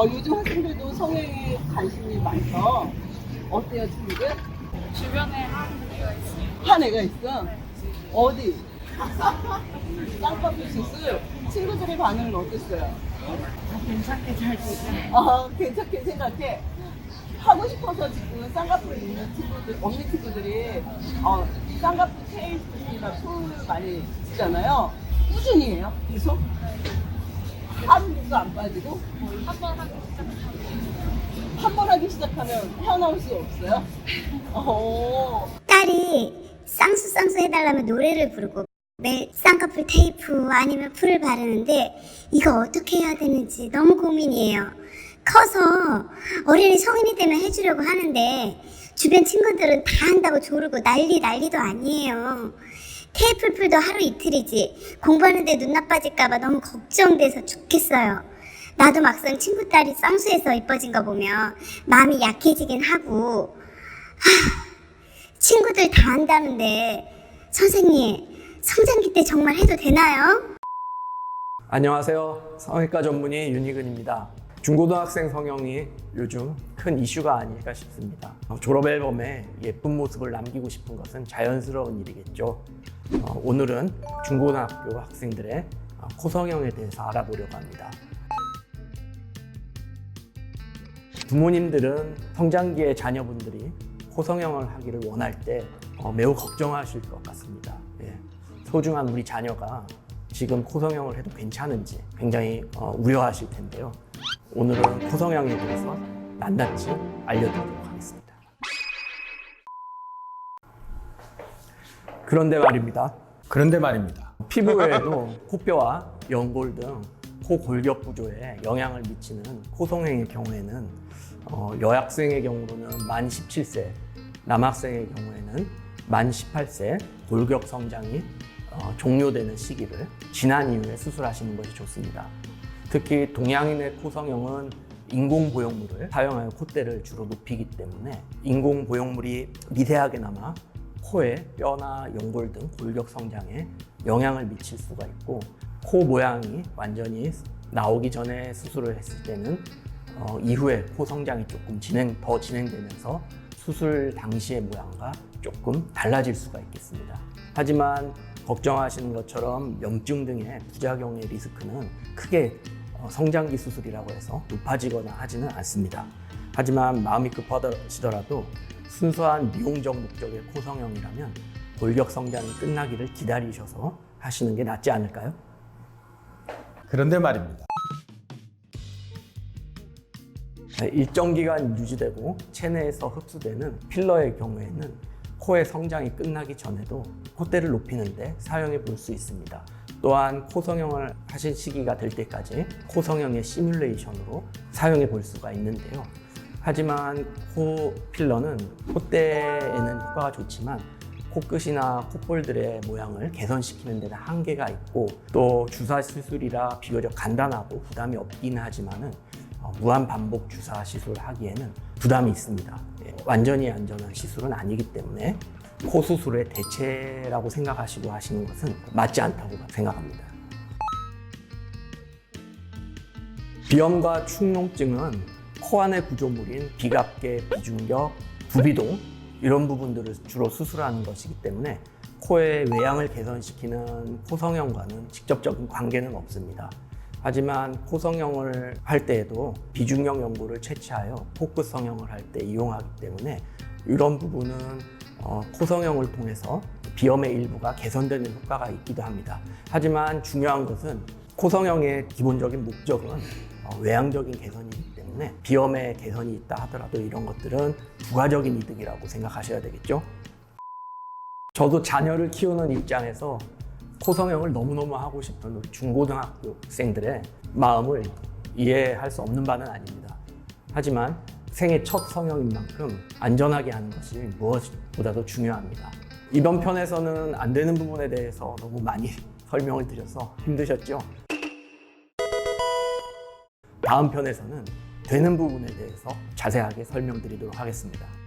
요즘 학생들도 성형에 관심이 많죠? 어때요, 친구들? 주변에 한 애가 있어요. 한 애가 있어? 어디? 쌍꺼풀 수술? 친구들의 반응은 어땠어요? 괜찮게 잘 되죠. 괜찮게 생각해. 하고 싶어서 지금 쌍꺼풀 있는 친구들, 없는 친구들이 쌍꺼풀 테이프나 풀 많이 쓰잖아요. 꾸준히 해요? 계속? 하루도 안 빠지고? 한 번 하기 시작하면 한 번 하기 시작하면 헤어나올 수 없어요? 딸이 쌍수 해달라면 노래를 부르고 매일 쌍꺼풀 테이프 아니면 풀을 바르는데 이거 어떻게 해야 되는지 너무 고민이에요. 커서 어린이 성인이 되면 해주려고 하는데 주변 친구들은 다 한다고 조르고 난리도 아니에요. 테이프 풀도 하루 이틀이지 공부하는데 눈 나빠질까봐 너무 걱정돼서 죽겠어요. 나도 막상 친구 딸이 쌍수해서 이뻐진 거 보면 마음이 약해지긴 하고 친구들 다 한다는데 선생님 성장기 때 정말 해도 되나요? 안녕하세요. 성형외과 전문의 윤희근입니다. 중고등학생 성형이 요즘 큰 이슈가 아닐까 싶습니다. 졸업 앨범에 예쁜 모습을 남기고 싶은 것은 자연스러운 일이겠죠. 오늘은 중고등학교 학생들의 코 성형에 대해서 알아보려고 합니다. 부모님들은 성장기의 자녀분들이 코 성형을 하기를 원할 때 매우 걱정하실 것 같습니다. 소중한 우리 자녀가 지금 코 성형을 해도 괜찮은지 굉장히 우려하실 텐데요. 오늘은 코 성형에 대해서 낱낱이 알려드리도록 하겠습니다. 그런데 말입니다. 피부 외에도 코뼈와 연골 등 코 골격 구조에 영향을 미치는 코 성형의 경우에는 여학생의 경우로는 만 17세, 남학생의 경우에는 만 18세 골격 성장이 종료되는 시기를 지난 이후에 수술하시는 것이 좋습니다. 특히 동양인의 코 성형은 인공 보형물을 사용하여 콧대를 주로 높이기 때문에 인공 보형물이 미세하게나마 코의 뼈나 연골 등 골격 성장에 영향을 미칠 수가 있고 코 모양이 완전히 나오기 전에 수술을 했을 때는 이후에 코 성장이 조금 더 진행되면서 수술 당시의 모양과 조금 달라질 수가 있겠습니다. 하지만 걱정하시는 것처럼 염증 등의 부작용의 리스크는 크게 성장기 수술이라고 해서 높아지거나 하지는 않습니다. 하지만 마음이 급하시더라도 순수한 미용적 목적의 코 성형이라면 골격 성장이 끝나기를 기다리셔서 하시는 게 낫지 않을까요? 그런데 말입니다. 일정 기간 유지되고 체내에서 흡수되는 필러의 경우에는 코의 성장이 끝나기 전에도 콧대를 높이는 데 사용해 볼 수 있습니다. 또한 코 성형을 하실 시기가 될 때까지 코 성형의 시뮬레이션으로 사용해 볼 수가 있는데요. 하지만 코 필러는 콧대에는 효과가 좋지만 코끝이나 콧볼들의 모양을 개선시키는 데는 한계가 있고 또 주사 시술이라 비교적 간단하고 부담이 없긴 하지만은 무한 반복 주사 시술을 하기에는 부담이 있습니다. 완전히 안전한 시술은 아니기 때문에 코 수술의 대체라고 생각하시고 하시는 것은 맞지 않다고 생각합니다. 비염과 축농증은 코 안의 구조물인 비갑계, 비중격, 부비동 이런 부분들을 주로 수술하는 것이기 때문에 코의 외양을 개선시키는 코 성형과는 직접적인 관계는 없습니다. 하지만 코 성형을 할 때에도 비중격 연골을 채취하여 코끝 성형을 할 때 이용하기 때문에 이런 부분은 코 성형을 통해서 비염의 일부가 개선되는 효과가 있기도 합니다. 하지만 중요한 것은 코 성형의 기본적인 목적은 외양적인 개선이기 때문에 비염의 개선이 있다 하더라도 이런 것들은 부가적인 이득이라고 생각하셔야 되겠죠. 저도 자녀를 키우는 입장에서 코 성형을 너무너무 하고 싶은 우리 중고등학교 학생들의 마음을 이해할 수 없는 바는 아닙니다. 하지만 생애 첫 성형인 만큼 안전하게 하는 것이 무엇보다도 중요합니다. 이번 편에서는 안 되는 부분에 대해서 너무 많이 설명을 드려서 힘드셨죠? 다음 편에서는 되는 부분에 대해서 자세하게 설명드리도록 하겠습니다.